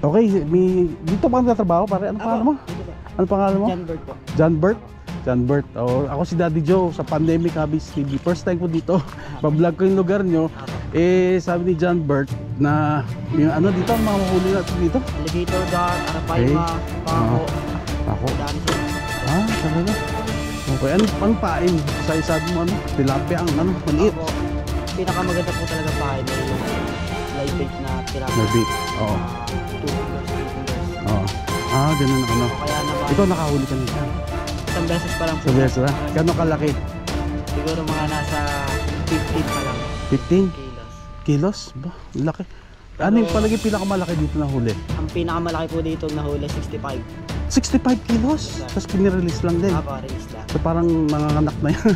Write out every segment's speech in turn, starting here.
Okay, dito ba nagtatrabaho pare? Ano pangalan mo? Ano pangalan mo? John Bert po. John Bert? John Bert. Oh, ako si Daddy Joe sa Pandemic Hobbies TV. First time ko dito. Pa-vlog ko yung lugar nyo. Eh, sabi ni John Bert na yung ano dito, ang mga mahuli natin dito. Alligator gar, arapaima, pako. Pako. Dami siya. Ah, talaga. Okay, anong pain? Sabi mo ano? Tilapia ang ano, maliit. Ako, pinakamaganda po talaga pahay na yung live bait na tilapia. Live bait, oo. 2 fingers, 3 fingers. Oo. Ah, ganun ano. Kaya naman, Ikaw nakahuli ka nito. isang beses pa lang po. Sa beses na? Gano'ng kalaki? Siguro mga nasa 15 pa lang. 15 kilos. kilos? Ba, laki. Ano yung palagi pinakamalaki dito na huli? Ang pinakamalaki po dito na huli, 65. 65 kilos? Tapos pinirelease lang din. Release lang. So parang nanganganak na yan.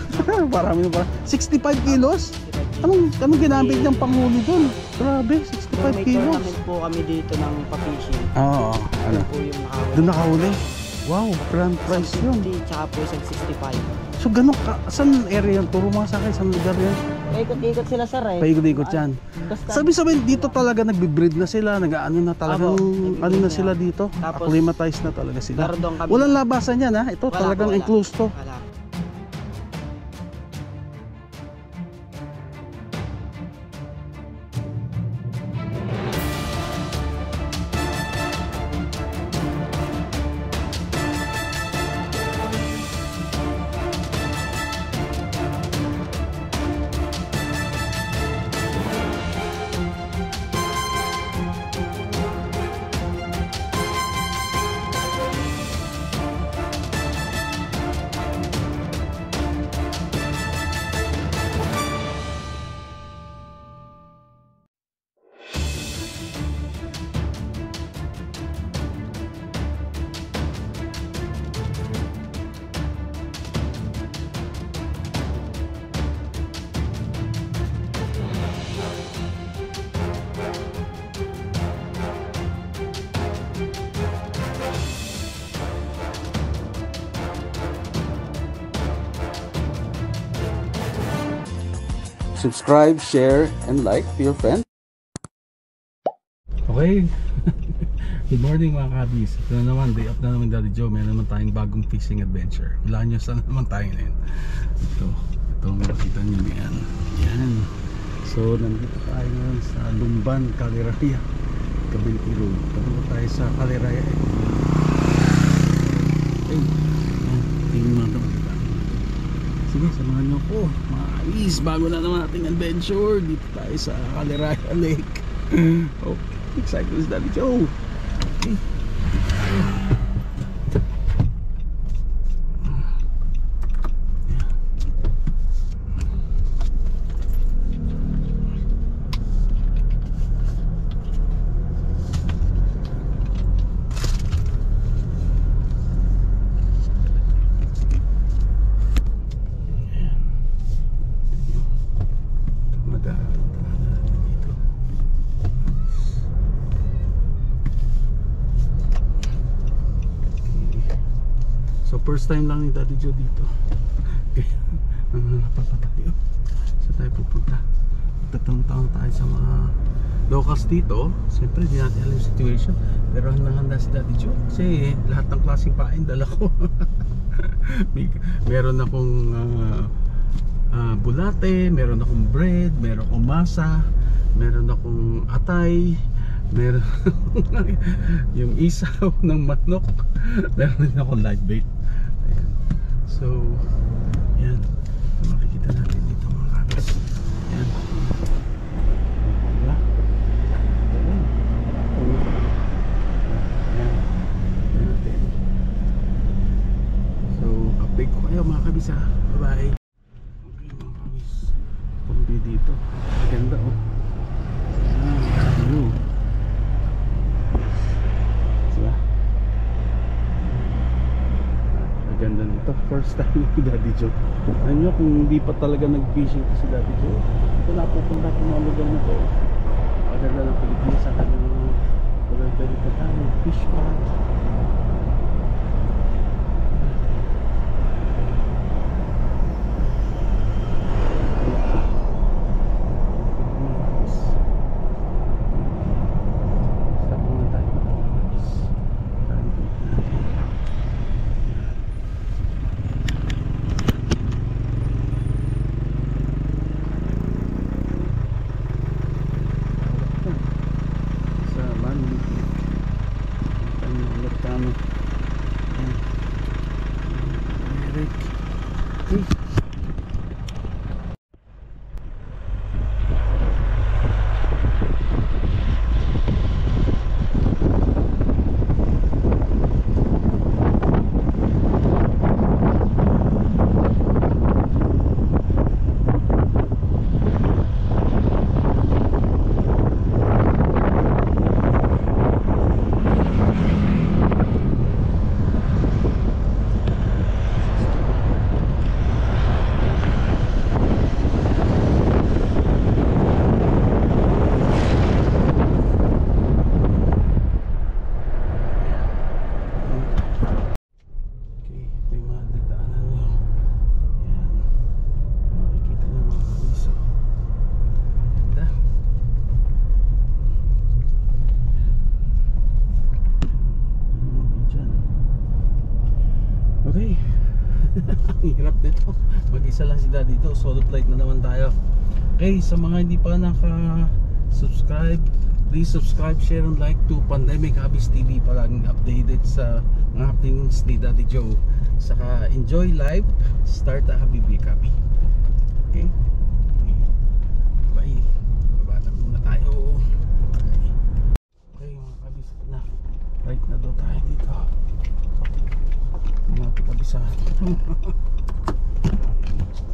Parang 65 kilos? Anong ginamit niyang panghuli doon? Grabe, 65 May kilos. tournament po kami dito ng pa-fishing. Oo, ano? Po yung nakahuli. Doon nakahuli? Wow, grand prize yun. 50 tsaka po isang 65. So ganun ka, saan area yan? Turo mga sa akin, saan lugar yan? Paikot-ikot sila sir eh. Paikot-ikot yan. Basta, Sabi-sabihin dito talaga nagbe-breed na sila, nag-ano na talagang Abo, ano na sila dito. Tapos, Acclimatize na talaga sila. meron doon kami. Walang labasan yan ha. Ito Wala talagang po, wala. enclosed to. Wala. Subscribe, share, and like to your friends. Okay. Good morning mga kabis. Ito na naman, day off na naman Daddy Joe. Meron naman tayong bagong fishing adventure. Wala nyo saan naman tayo na yun. Ito makikita nyo yan. Yan. So nandito tayo ngayon sa Lumban, Caliraya, Cabilti Road. Nandito tayo sa Caliraya. Hey, tingin mga ito. Sige, samahan nyo po mga kabis. Bago na naman ating adventure. Dito tayo sa Caliraya Lake. Okay, excited is Daddy Joe. Okay. First time lang ni Daddy Joe dito. Okay. Napapa tayo. Saan tayo pupunta? Tatanong tayo sa mga locals dito. Siyempre di natin alam yung situation. Pero handa si Daddy Joe. Kasi lahat ng klaseng pain dala ko. Meron akong bulate, meron akong bread, meron akong masa, meron akong atay, meron yung isaw ng manok, meron din akong live bait. So, yan. Makikita natin dito mga kabis. Yan. Diba? Yan. Yan natin. So, update ko kayo mga kabis ha. Bye-bye. Okay mga kabis. Pumbi dito. Maganda oh. Yan. Diba? Ganda nito, first time ni Daddy Joe. Alam nyo kung hindi pa talaga nag-fishing ko si Daddy Joe, ito napupunta ko mga lugar na to. Maganda ng Pilipinas sa kanyang lugar-lugar pa tayo, fish pond. Stop muna tayo. namin. Ayan. Eric. Okay. Okay. Ang hirap nito. Mag-isa lang si Daddy dito. Solo flight na naman tayo. Okay, sa mga hindi pa naka-subscribe, please subscribe, share, and like to Pandemic Hobbies TV. Palaging updated sa mga happenings ni Daddy Joe. Saka enjoy life, start a Habibi Copy. Okay? Bye. Baba na muna tayo. Okay mga kabis na. Right na daw tayo dito. Malapit kabisahan.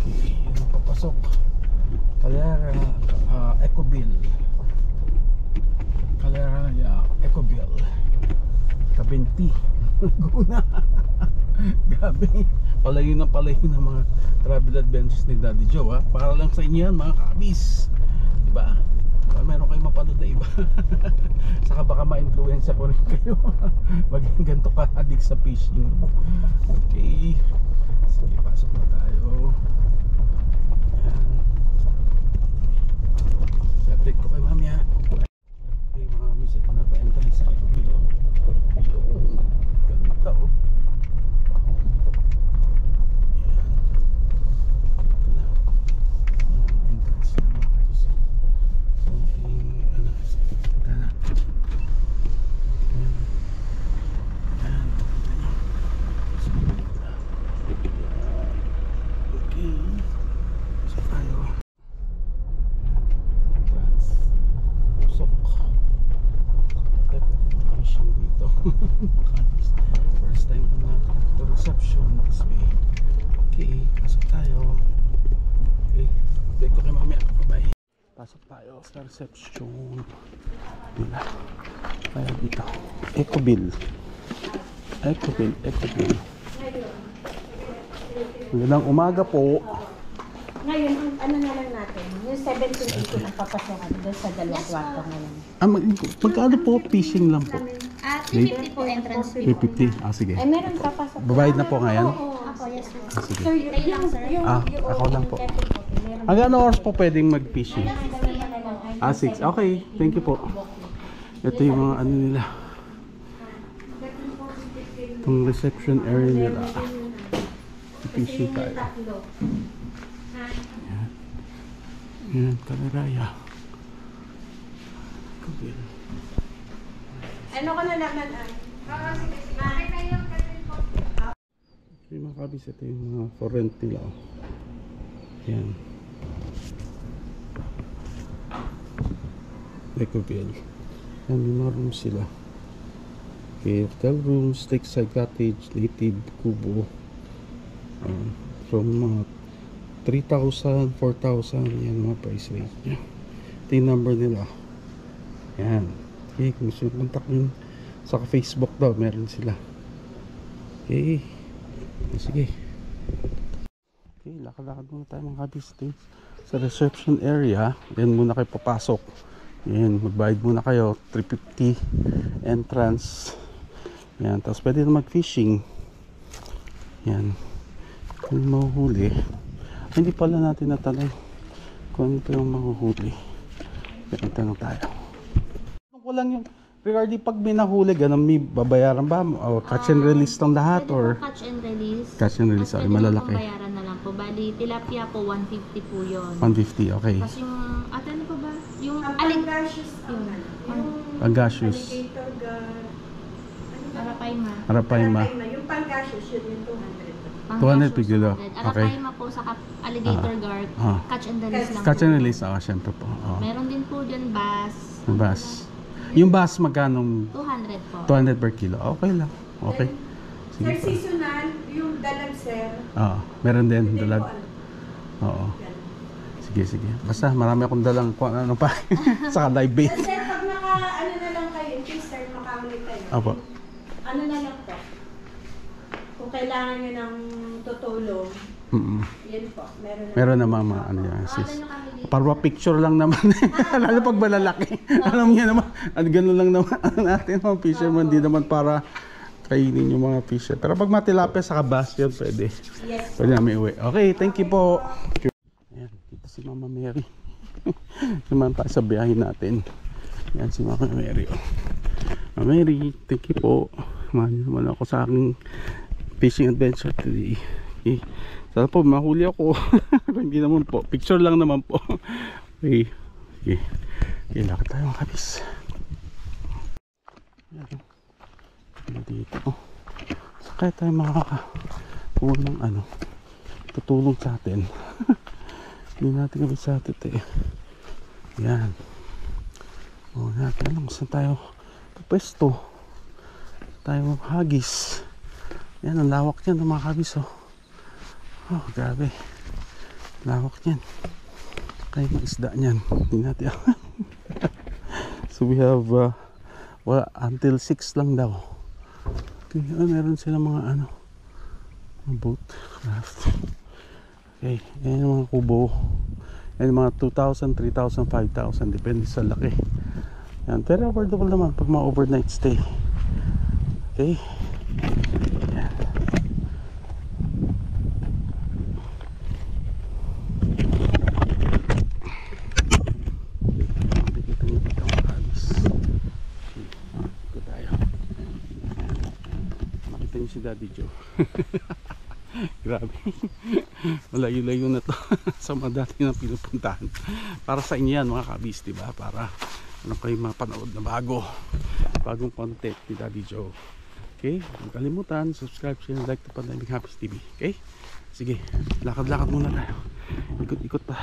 Okay, yun ang papasok. Calera Ecoville. Calera Ecoville. Kabenti. Guna. Grabe. Palayo ng mga travel adventures ni Daddy Joe, ha? Para lang sa inyo yan mga kabis. Diba? Para meron kayong mapanood na iba. Saka baka ma-influensya ko rin kayo. Maging ganito ka-addict sa fishing. Okay. Sige, pasok na tayo. Ayan. Update ko kay mamaya. Okay mga kabis, ito na pa-entrance sa Ecoville. Yung ganda, oh. First time pa natin to reception this way. Okay, pasok tayo. Okay, update ko kay mamaya. Bye bye. Pasok tayo sa reception nila. Kaya dito Ecoville. Magandang umaga po. Ngayon, ano na lang natin, yung 17-18 ang papasokan doon sa dalawang kwarto ngayon. Magkano po? Fishing lang po. 350 po entrance fee. 350. Sige. Ay, meron papasok. Babayad na po ngayon? Ako, yes sir. Sige. Sir, yung Ako lang po. Hanggang oras po pwedeng mag-fishing? 6. Okay. Thank you po. Ito yung mga ano nila. Itong reception area nila. Fishing tayo. Yan, Calaraya. Ecoville. Ano ka na naman ay? Okay mga kabis, ito yung mga for rent nila. Yan. Ecoville. Yan, may mga rooms sila. Okay, hotel rooms, lakeside cottage, native, kubo. From mga 3,000, 4,000, yan mga price range niya. Ito yung number nila. Yan. Okay, kung gusto yung contact nyo sa Facebook daw, meron sila. Okay. Sige. Okay, lakad-lakad muna tayo mga kabis. Sa reception area, yan muna kayo papasok. Yan, magbayad muna kayo. 350 entrance. Yan, tapos pwede na mag-fishing. Yan. Kung mahuhuli, hindi pala natin natanong kung ano pa yung mahuhuli. Yan, tanong tayo. Ko lang yung regarding pag may nahuli, ganun may babayaran ba? O catch and release lang lahat? Or Catch and release. Catch and release, okay, malalaki. Bayaran na lang po. Bali, tilapia po, 150 po yun. 150, okay. Tapos yung, ano pa ba? Yung alligators yun. Pangasius. Para kay ma. Arapaima. Yung pangkashus, yun yung 200. 200 per kilo. Okay. Arapaima po sa alligator guard. Catch and release lang. Catch and release, syempre po. Meron din po dyan bass. Yung bass. Yung bass magkano? 200 po. 200 per kilo. Okay lang. Okay. Sir, seasonal, yung dalag, sir. Meron din Hindi dalag. ko alam. Oo. Sige. Basta marami akong dalang kung ano pa. Saka live bait. Sir, pag ano na lang kayo, in case, sir, makaulit kayo. Apo. Ano na lang po? Kung kailangan nyo ng tutulong, yun po. Meron naman mga ano yan, sis. Parwa picture lang naman. Lalo pag malalaki. Alam niyo naman, ganun lang naman natin mga fisherman. Hindi naman para kainin yung mga fisher. Pero pag matilapia sa kabas, yun pwede. Yes. Pwede namin uwi. Okay, thank you po. Ayan, dito si Mama Mary. Naman pa sa biyahe natin. Ayan si Mama Mary. Mama Mary, thank you po. Samahan niyo naman ako sa aking fishing adventure today. Okay. Sana po mahuli ako. Hindi naman po, picture lang naman po. Okay. Okay. Okay, lakad tayo mga kabis. Dito. So kaya tayo makakakuha ng ano, tutulong sa atin. Hindi natin kami sa atin yan. Natin alam saan tayo pwesto. Tayo hagis. Yan, ang lawak yan mga kabis. Grabe. Lawak yan. Kaya mga isda niyan. Hindi natin. So we have until 6 lang daw. Okay, meron sila mga boat craft. Okay, ayan yung mga kubo. Ayan mga 2,000, 3,000, 5,000 depende sa laki. Yan, pero affordable naman pag mga overnight stay. Okay. Ayan. Si Daddy Joe. Grabe. Malayo-layo na to sa mga dati na pinupuntahan. Para sa inyo yan mga kabis, diba? Para kayo mapanood na bagong content ni Daddy Joe. Okay? Huwag kalimutan, subscribe, share, like to Pandemic Happy TV. Okay? Sige, lakad-lakad muna tayo. Ikot-ikot pa.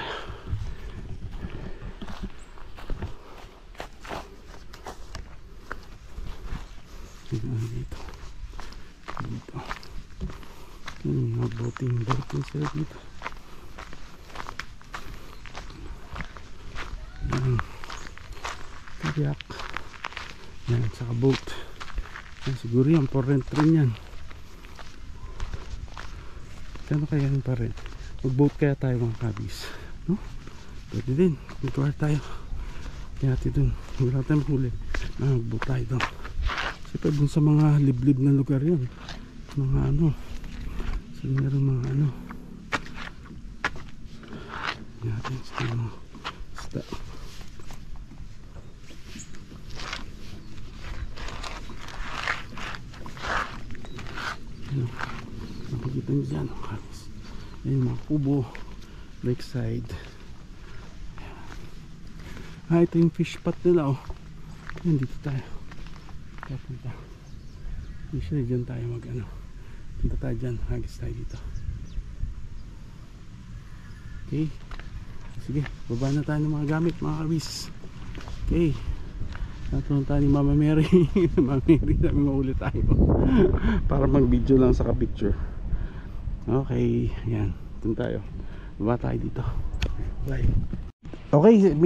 Dito. Boating sila dito. Kayak. Yan, saka boat. Yan, siguro yan, for rent rin yan. Kano kaya yung pa rin? Mag-boat kaya tayo mga kabis, no? Pwede din, mag-tour tayo. Kaya natin dun, wala tayong huli. Mag-boat tayo dun. Siyempre dun sa mga liblib na lugar yun. Mga so meron mga natin sa mga isda. Nakikita nyo dyan yung mga kubo, lakeside. Ito yung fish pot nila. Yan, dito tayo punta. Usually dyan tayo punta tayo dyan, hagis tayo dito. Okay, sige, baba na tayo ng mga gamit mga kabis. Okay, natulong tayo ni Mama Mary. Mama Mary, sabi maulit tayo para mag video lang sa picture. Okay, yan, dun tayo, baba tayo dito. Bye. Okay,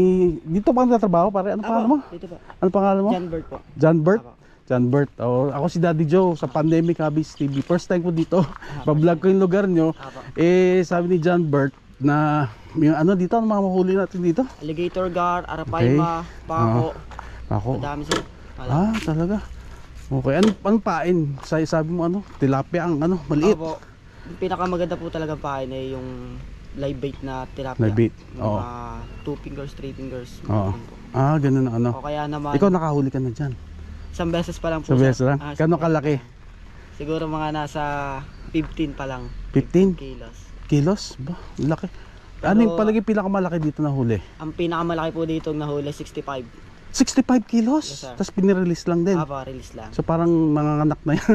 dito pa nagtatrabaho pare, ano pangalan mo? Dito po. Ano pangalan mo? John Bert po. John Bert? John Bert. Ako si Daddy Joe sa Pandemic Habis TV. First time ko dito. Pa-vlog ko yung lugar nyo. Sabi ni John Bert na yung dito, ano mga mahuli natin dito? Alligator gar, arapaima, pako. Madami sila. Talaga. Okay, anong pain? Sabi mo tilapia ang maliit. Opo. Yung pinakamaganda po talaga pain ay yung live bait na tilapia. Live bait. Mga 2 fingers, 3 fingers. Ganun na O kaya naman. Ikaw nakahuli ka na dyan? Isang beses pa lang po. Isang beses lang? Gano'ng kalaki? Siguro mga nasa 15 pa lang. 15 kilos. Kilos? Ba, laki. Ano yung palagi pinakamalaki dito na huli? Ang pinakamalaki po dito na huli 65. 65 kilos? Yes, sir. Tapos pinirelease lang din. Apo, release lang. So parang mga anak na yan.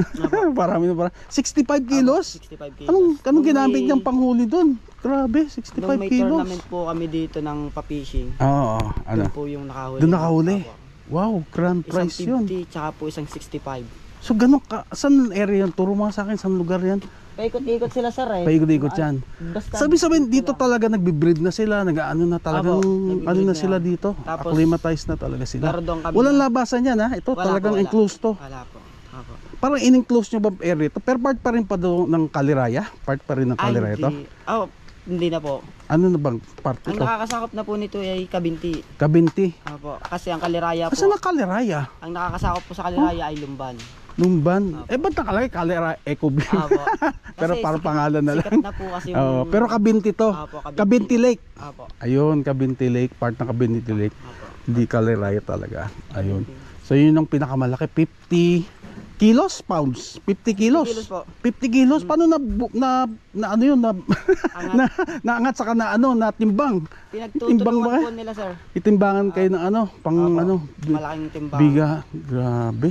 Parami na parang. 65 kilos? 65 kilos. Anong Nung ginamit may- niyang panghuli doon? Grabe, 65 Nung may kilos. tournament po kami dito ng pa-fishing, Oo, ano? doon po yung nakahuli. Doon nakahuli. Apo. Wow, grand Isang prize yun. 50 tsaka po isang 65. So ganun ka, saan area yan? Turo mo sa akin, saan lugar yan? Paikot-ikot sila sir eh. Paikot-ikot yan. Basta Sabi-sabihin, dito sila. talaga nagbe-breed na sila, nag-ano na talagang, nagbe-breed ano na na sila yan. dito. Tapos, Acclimatize na talaga sila. Pero doon kami Walang na- labasan yan ha, ito Wala talagang po, wala. enclosed to. Wala po. Apo. Parang in-enclose nyo ba area to? Pero part pa rin pa doon ng Kaliraya? Part pa rin ng Kaliraya to? Hindi na po. Ano na bang part Ang ito? nakakasakop na po nito ay Kabinti. Kabinti. Apo. Kasi ang Kaliraya po, Asan na Kaliraya? ang nakakasakop po sa Kaliraya ay Lumban. Lumban. Apo. Eh ba't nakalagay Kaliraya Ecobill? Apo. Pero Kasi parang pangalan na lang. Sikat na po kasi yung... Oo, pero Kabinti to. Apo, Kabinti Lake. Apo. Ayun, Kabinti Lake, part ng Kabinti Lake. Apo. Hindi Kaliraya talaga. Ayun. So yun ang pinakamalaki, 50 kilos, pounds. 50 kilos. 50 kilos po. 50 kilos. Paano na ano yun na Angat. naangat saka na ano, na timbang. Timbang ba Pinagtutulungan kayo? po nila sir. Itimbangan kayo ng ano, pang Apo. ano, Malaking timbang. biga. Grabe.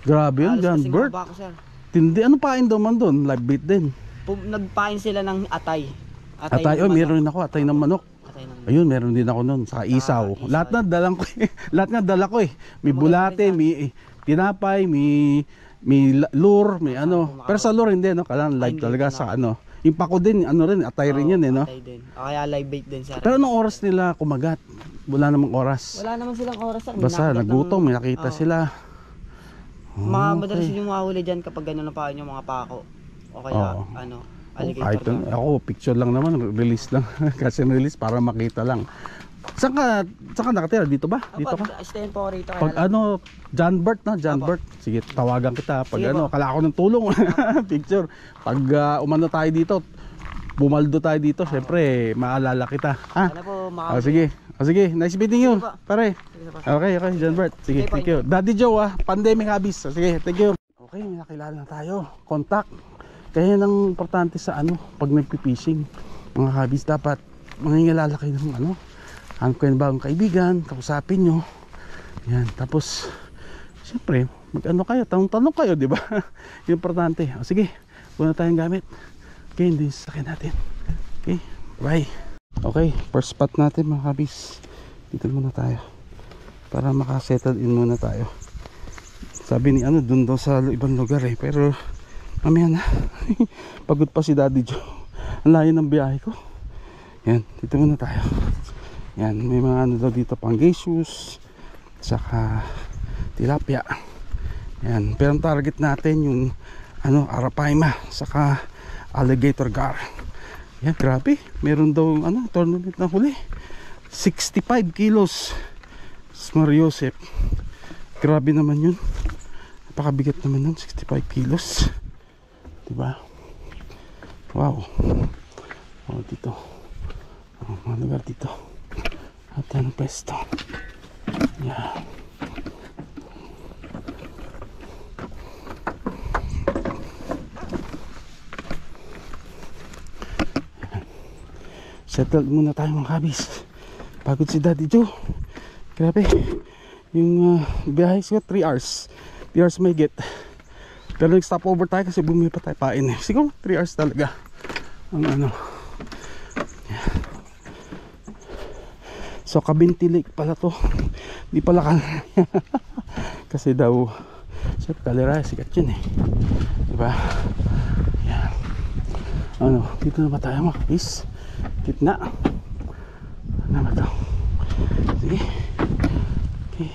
Grabe yun, Halos John kasing Bert. haba ko, sir. Tindi, ano pain daw man doon? Live bait din. Nagpain sila ng atay. Atay, ng oh, meron din ako, atay ng manok. Atay ng Ayun, meron din ako noon, saka isaw. isaw. Lahat na dalang ko. Lahat nga dala ko eh. May bulate, may tinapay, may lure, may ano. Pero sa lure hindi no, kailangan live hindi, talaga hindi sa ano. Yung pako din, ano rin, atay rin yan eh no. Atay din. O kaya live bait din sir. Pero anong oras nila kumagat? Wala namang oras. Wala naman silang oras sir. Basta May nagutom, may nakita nakita Oo. sila. Mga madalas yung mahuli dyan kapag gano'n na pain yung mga pako. O kaya Oo. ano, Kahit alligator. ako, picture lang naman, release lang. Kasi release para makita lang. Saan ka nakatira? Dito ba? Dito ka? Stayin po ako rito. Pag Kaya lang, ano, John Bert na, John Apo. Bert. Sige, tawagan kita. Pag Sige ano, po. kala ko ng tulong. Picture. Pag umano tayo dito, bumaldo tayo dito, syempre, maalala kita. Ha? sana po Sige. Sige, nice meeting you. Sige po. Pare. Sige po. Okay, John Bert. Sige, Okay po, thank you. Daddy Joe Pandemic Hobbies. Sige, thank you. Okay, may nakilala na tayo. Contact. Kaya yan ang importante sa ano, pag nagpi-fishing. Mga hobbies, dapat mangingilala kayo ng ano. Hanap kayo ng bagong kaibigan, kausapin nyo. Yan, tapos, siyempre, mag-ano kayo, tanong-tanong kayo, di ba? Yung importante. O, sige, muna tayong gamit. Okay, hindi sasakyan natin. Okay, bye. Okay, first spot natin mga kabis. Dito muna tayo. Para makasettle in muna tayo. Sabi ni ano, dun daw sa ibang lugar eh. Pero, mamaya na. Pagod pa si Daddy Joe. Ang layo ng biyahe ko. Yan, dito muna tayo. Yan, may mga ano daw dito, pangasius, saka tilapia. Yan, pero ang target natin yung ano, arapaima, saka alligator gar. Yan, grabe. Meron daw ano, tournament na huli. 65 kilos. Mariosep. Grabe naman yun. Napakabigat naman nun, 65 kilos. Diba? Wow. Oh, dito. Oh, mga lugar dito. At yan ang pesto. Yan. Settle muna tayo mga kabis. Pagod si Daddy Joe. Grabe. Yung biyahe siya 3 hours. 3 hours may get. Pero nag-stop over tayo kasi bumili pa tayo pain eh. Siguro 3 hours talaga. Ang ano. Yan. So Kabinti Lake pala to. Di pala Kaliraya. Kasi daw sa Kaliraya sikat yun eh. Diba? Yan. Ano, dito na ba tayo mga kabis? Gitna. Ano ba ito? Sige. Okay.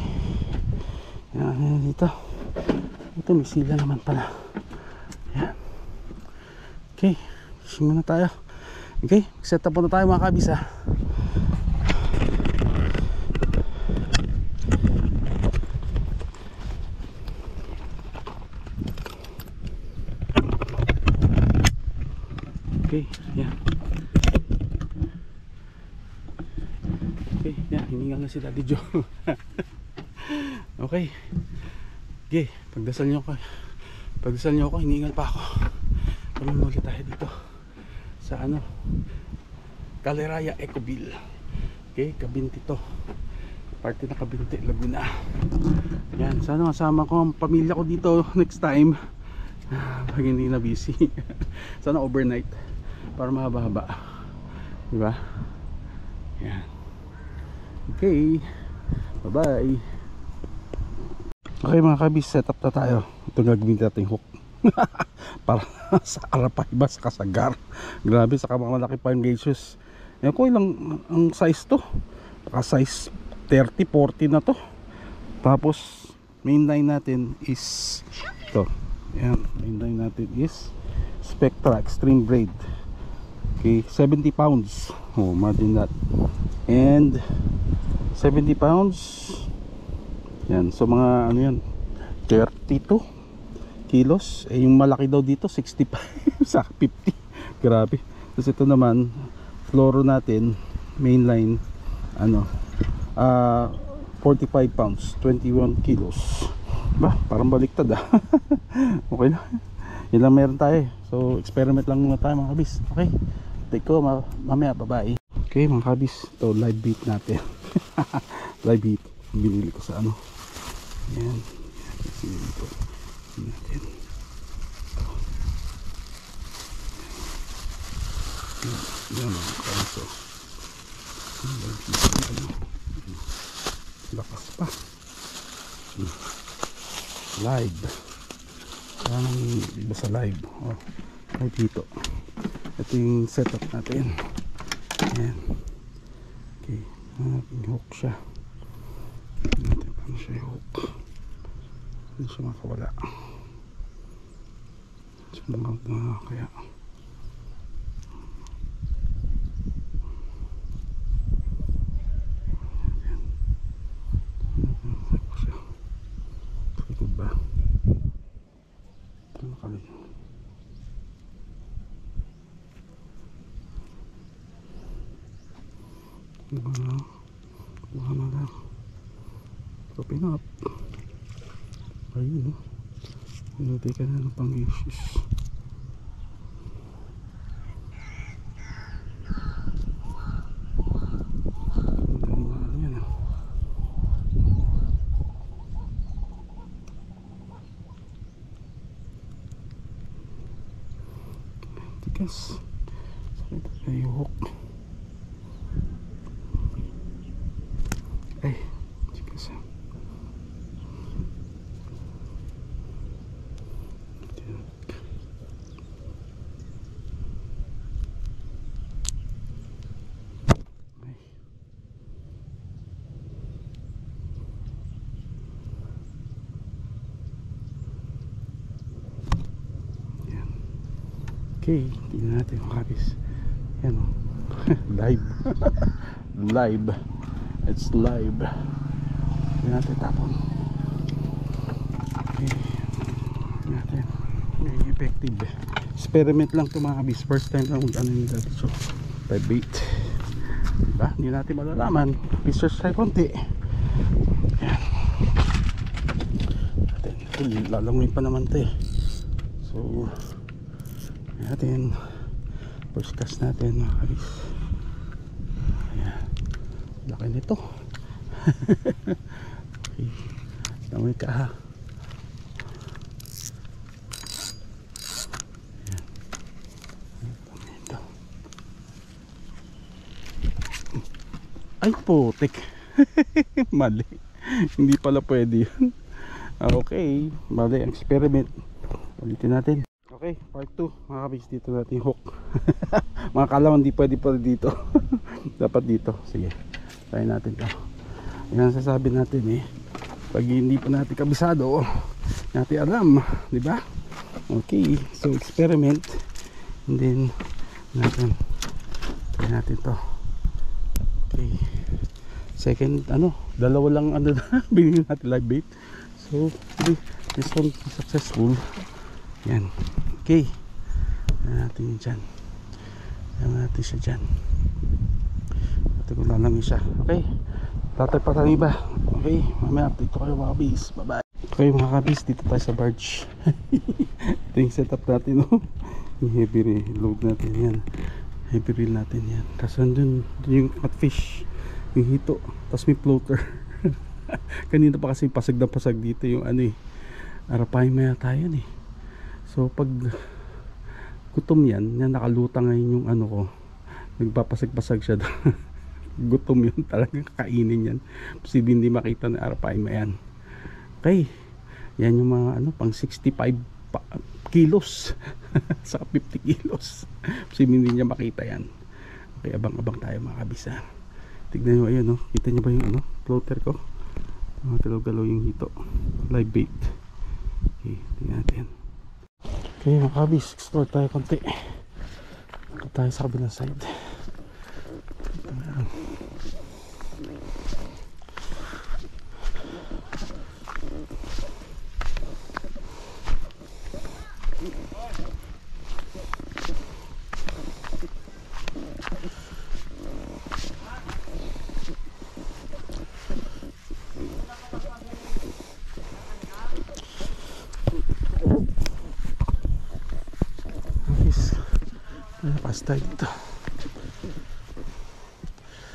Yan, dito. Ito may sila naman pala. Yan. Okay. Fishing muna tayo. Okay. Set up muna tayo mga kabis ha. Okay. Yan. Okay, yan, hiningal na si Daddy Joe. Okay. Okay, pagdasal niyo ako. Pagdasal niyo ako, hiningal pa ako. Pamimuli tayo dito sa ano, Kaliraya Ecobill. Okay, Kabinti to. Parte na Kabinte, Laguna. Yan, sana masama ko ang pamilya ko dito next time. Pag hindi na busy. Sana overnight para mahaba-haba. Diba? Yan. Okay. Bye-bye. Okay mga kabis, set up na tayo. Ito gagawin natin hook. Para sa Arapay ba, sa Kasagar. Grabe, saka mga malaki pa yung gauges. Yan ko ilang ang size to. Size 30, 40 na to. Tapos main line natin is to. Yan, main line natin is Spectra Extreme Braid. Okay, 70 pounds. Oh, imagine that. And 70 pounds. Yan, so mga ano yan, 32 kilos. Eh yung malaki daw dito 65 sa 50. Grabe. Tapos ito naman fluoro natin, mainline ano, 45 pounds, 21 kilos. Ba, parang baliktad ah. Okay na. Yan lang meron tayo. So experiment lang muna tayo mga kabis. Okay, take ko mamaya, bye-bye. Okay mga kabis, ito live beat natin. Live beat binili ko sa ano. Yan. Binili ko natin. Yan ang kanso. Lakas pa. Live. Parang iba sa live. Oh, live dito. Ito yung setup natin. Yan. Okay. Hook siya. Natin paano siya i-hook. Hindi siya makawala. Sumangag na kaya. Ba? Ano kali? Kuha na lang. Open up. Ayun, no? Pinutay ka na ng pang-issues. Tikas. Ay, hook. Ay, tikas. Okay, tingnan natin yung kabis. Yan o. Live. Live. It's live. Tingnan natin tapon. Okay. Tingnan natin. Very effective. Experiment lang ito mga kabis. First time lang ano yung dati. So, 5-8. Diba? Hindi natin malalaman. Please try konti. Yan. Natin. Lalanguin pa naman ito eh. So, natin first cast natin mga kabis. Ayan, laki nito. Okay, namoy ka ha. Ayan, ito. Ay putik. Mali, hindi pala pwede yun. Okay, mali ang experiment. Ulitin natin. Okay, part 2 mga kabis, dito natin hook. Mga kalaman di pwede pa dito. Dapat dito. Sige, try natin to. Yan ang sasabi natin eh, pag hindi pa natin kabisado, natin alam, di ba? Okay, so experiment. And then natin try natin to. Okay, second ano, dalawa lang ano na binili natin live bait. So this one successful. Yan. Okay. Ayan natin yun dyan. Ayan natin siya dyan. Ito ko lalangin siya. Okay. Tatay pa tayo iba. Okay. Mamaya update ko kayo mga kabis. Bye bye. Okay mga kabis. Dito tayo sa barge. Ito yung setup natin. No? Yung heavy load natin yan. Heavy reel natin yan. Tapos nandun yung catfish. Yung hito. Tapos may floater. Kanina pa kasi pasag na pasag dito yung ano eh. Arapaima yata yan eh. So pag gutom yan nakalutang ngayon yung ano ko. Nagpapasag-pasag siya doon. Gutom yun talagang kakainin yan. Posible hindi makita na Arapaima yan. Okay. Yan yung mga ano pang 65 kilos. Sa 50 kilos. Posible hindi niya makita yan. Okay, abang-abang tayo mga kabisa. Tignan nyo ayun, no? Kita nyo ba yung ano, floater ko? Galaw-galaw yung hito. Live bait. Okay, tignan natin. Okay mga kabis, explore tayo konti. Ito tayo sa kabilang side. Ito na lang. Pas tayo dito.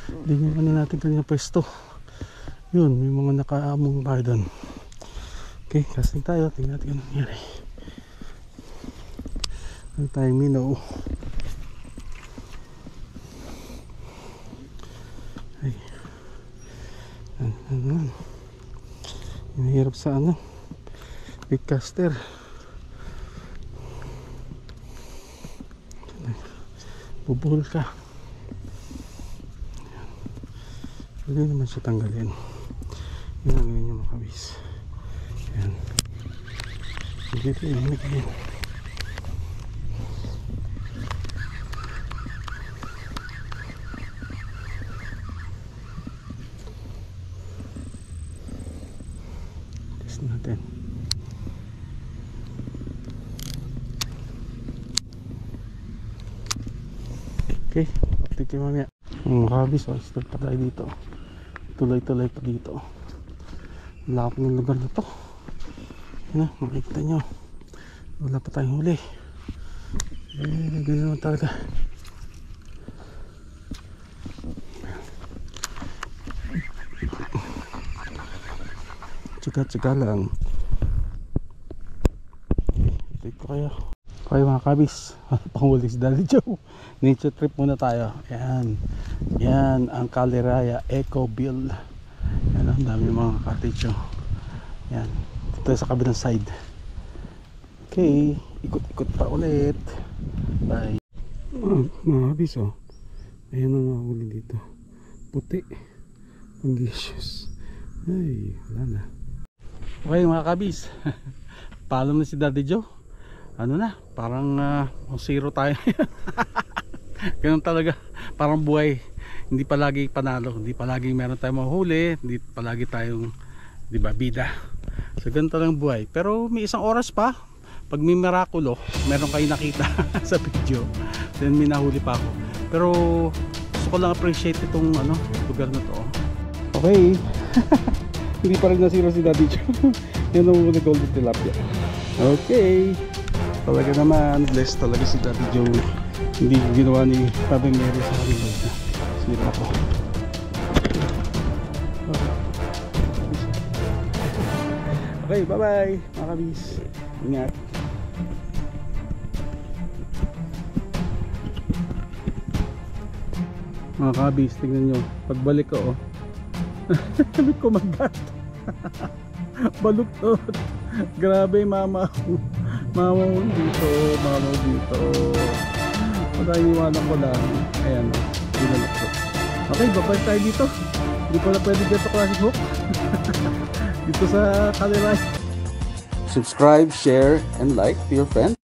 Hindi nyo ano natin kanina pwesto. Yun, may mga nakaamong bar doon. Okay, casting tayo. Tingnan natin anong nangyari. Ano tayong minnow. Ay. Ano. Hinahirap sa ano. Big caster. Bubuhol ka. Hindi naman siya tanggalin. Yun ang ganyan yung makabis. Ayan. Dito yun. Ayan. Test natin. Okay, update kayo mamaya. Mga kabis, start pa tayo dito. Tuloy-tuloy pa dito. Lapang ng lugar na to. Yan, makikita nyo. Wala pa tayong huli. Ganyan naman talaga. Tsaka lang. Update ko kayo. Okay mga kabis, panghuli si Daddy Joe. Nature trip muna tayo. Yan. Yan ang Caliraya Ecoville. Yan, ang dami mga cottage. Yan. Dito sa kabilang side. Okay. Ikot-ikot pa ulit. Bye. Mga kabis ayan ang mahuli dito. Puti. Pangisius. Ay, wala na. Okay mga kabis. Paalam na si Daddy Joe. Ano na, parang zero tayo. Ganun talaga, parang buhay. Hindi palagi panalo, hindi palagi meron tayong mahuli, hindi palagi tayong, di ba, bida. So ganun talagang buhay. Pero may isang oras pa, pag may mirakulo, meron kayo nakita sa video, then may nahuli pa ako. Pero gusto ko lang appreciate itong ano, lugar na to. Okay. Hindi pa rin nasiro si Daddy Joe. Yan ang muna golden tilapia. Okay. Talaga naman, blessed talaga si Daddy Joe. Hindi ginawa ni Father Mary sa kanila. Sira ako. Okay, bye-bye mga kabis. Ingat. Mga kabis, tingnan nyo. Pagbalik ko, sabi ko magat. Baluktot. Grabe mama ko. Mama mo dito, mama mo dito. Pagkainiwanan ko lang. Ayan o, binaluktot. Okay, babalik tayo dito. Hindi ko na pwede dito classic hook. Dito sa Caliraya. Subscribe, share, and like to your friends.